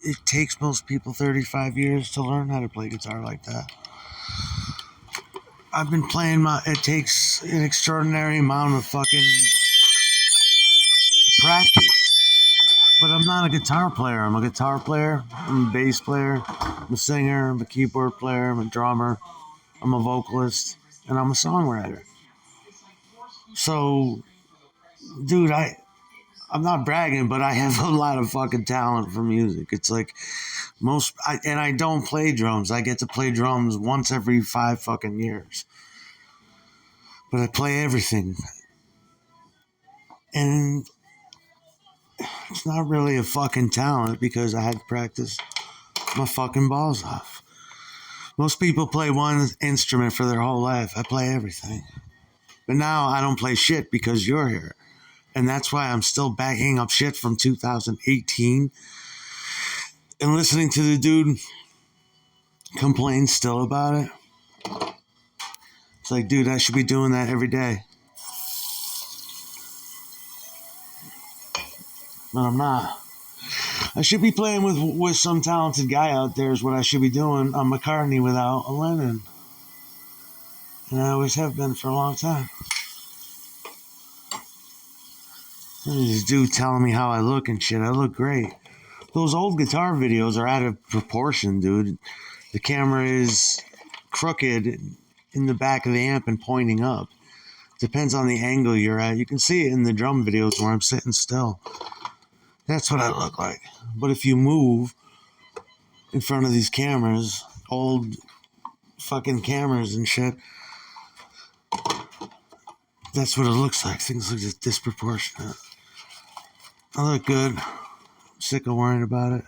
it takes most people 35 years to learn how to play guitar like that. I've been playing it takes an extraordinary amount of fucking practice. But I'm not a guitar player. I'm a guitar player. I'm a bass player. I'm a singer. I'm a keyboard player. I'm a drummer. I'm a vocalist. And I'm a songwriter. So, dude, I'm not bragging, but I have a lot of fucking talent for music. It's like and I don't play drums. I get to play drums once every 5 fucking years. But I play everything. And it's not really a fucking talent because I had to practice my fucking balls off. Most people play one instrument for their whole life. I play everything. But now I don't play shit because you're here. And that's why I'm still backing up shit from 2018 and listening to the dude complain still about it. It's like, dude, I should be doing that every day. But I'm not. I should be playing with some talented guy out there is what I should be doing. I'm McCartney without a Lennon. And I always have been for a long time. This dude telling me how I look and shit. I look great. Those old guitar videos are out of proportion, dude. The camera is crooked in the back of the amp and pointing up. Depends on the angle you're at. You can see it in the drum videos where I'm sitting still. That's what I look like. But if you move in front of these cameras, old fucking cameras and shit, that's what it looks like. Things look just disproportionate. I look good. I'm sick of worrying about it.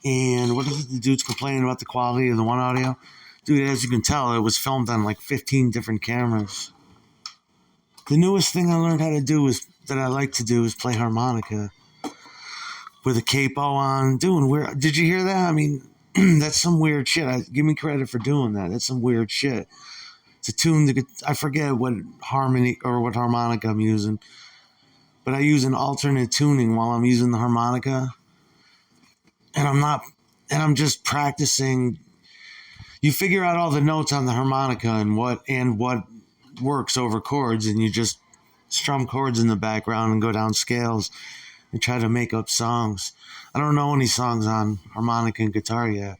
And what is it? The dude's complaining about the quality of the one audio. Dude, as you can tell, it was filmed on like 15 different cameras. The newest thing I learned how to do that I like to do is play harmonica with a capo on. Doing weird. Did you hear that? I mean, that's some weird shit. Give me credit for doing that. That's some weird shit. To tune I forget what harmony or what harmonica I'm using, but I use an alternate tuning while I'm using the harmonica, and I'm just practicing. You figure out all the notes on the harmonica and what works over chords, and you just strum chords in the background and go down scales and try to make up songs. I don't know any songs on harmonica and guitar yet.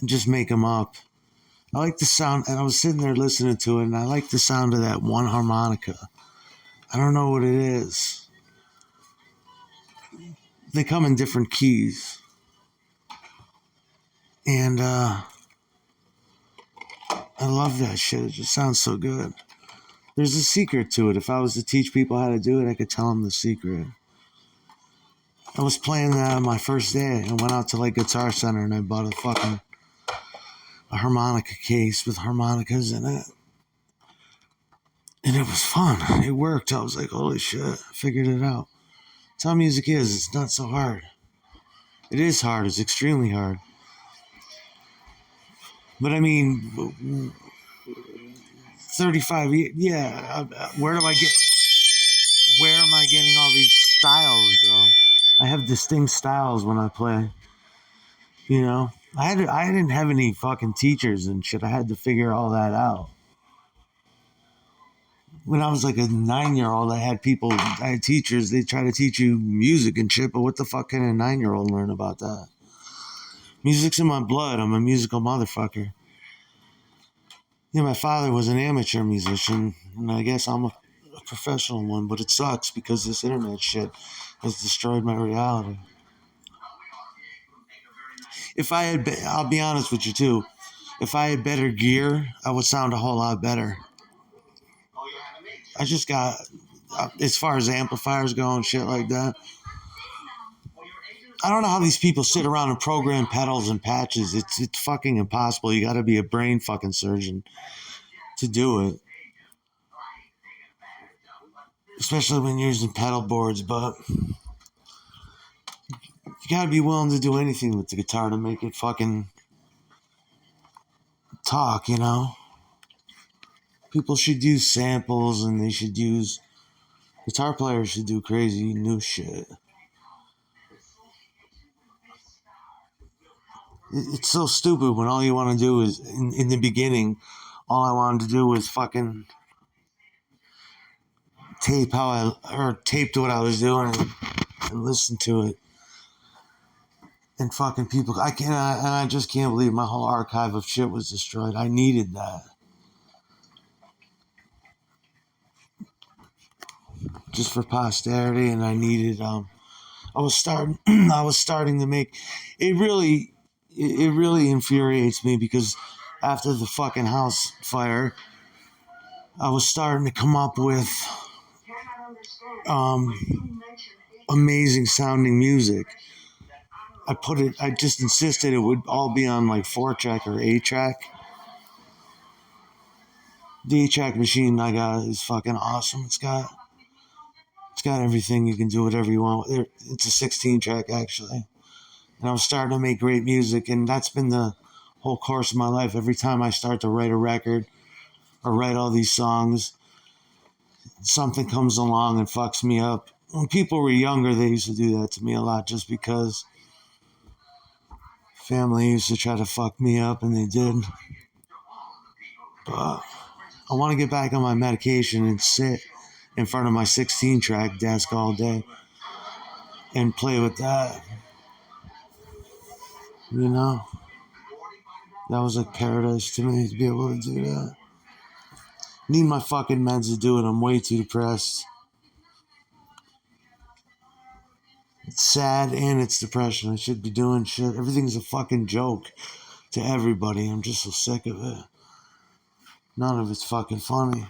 Just make them up. I like the sound, and I was sitting there listening to it, and I like the sound of that one harmonica. I don't know what it is. They come in different keys. And I love that shit. It just sounds so good. There's a secret to it. If I was to teach people how to do it, I could tell them the secret. I was playing that on my first day. I went out to like Guitar Center, and I bought a harmonica case with harmonicas in it. And it was fun. It worked. I was like, holy shit, I figured it out. That's how music is. It's not so hard. It is hard. It's extremely hard. But I mean, 35 years, yeah. Where am I getting all these styles, though? I have distinct styles when I play. You know? I didn't have any fucking teachers and shit. I had to figure all that out. When I was like a 9-year-old, I had teachers, they try to teach you music and shit, but what the fuck can a 9-year-old learn about that? Music's in my blood. I'm a musical motherfucker. Yeah, my father was an amateur musician, and I guess I'm a professional one, but it sucks because this internet shit has destroyed my reality. I'll be honest with you too, if I had better gear, I would sound a whole lot better. I just got, as far as amplifiers go and shit like that, I don't know how these people sit around and program pedals and patches. It's fucking impossible. You got to be a brain fucking surgeon to do it. Especially when you're using pedal boards, but you gotta be willing to do anything with the guitar to make it fucking talk, you know? People should use samples and guitar players should do crazy new shit. It's so stupid when all you want to do is, in the beginning, all I wanted to do was fucking taped what I was doing and listen to it. And fucking people, I just can't believe my whole archive of shit was destroyed. I needed that. Just for posterity, and I needed, I was starting to make, it really infuriates me because after the fucking house fire, I was starting to come up with, amazing sounding music. I just insisted it would all be on like 4-track or 8-track. The 8-track machine I got is fucking awesome. It's got everything. You can do whatever you want. It's a 16-track actually. And I was starting to make great music, and that's been the whole course of my life. Every time I start to write a record or write all these songs, something comes along and fucks me up. When people were younger, they used to do that to me a lot just because family used to try to fuck me up, and they did. But I want to get back on my medication and sit in front of my 16-track desk all day and play with that. You know? That was like paradise to me to be able to do that. Need my fucking meds to do it. I'm way too depressed. It's sad and it's depression. I should be doing shit. Everything's a fucking joke to everybody. I'm just so sick of it. None of it's fucking funny.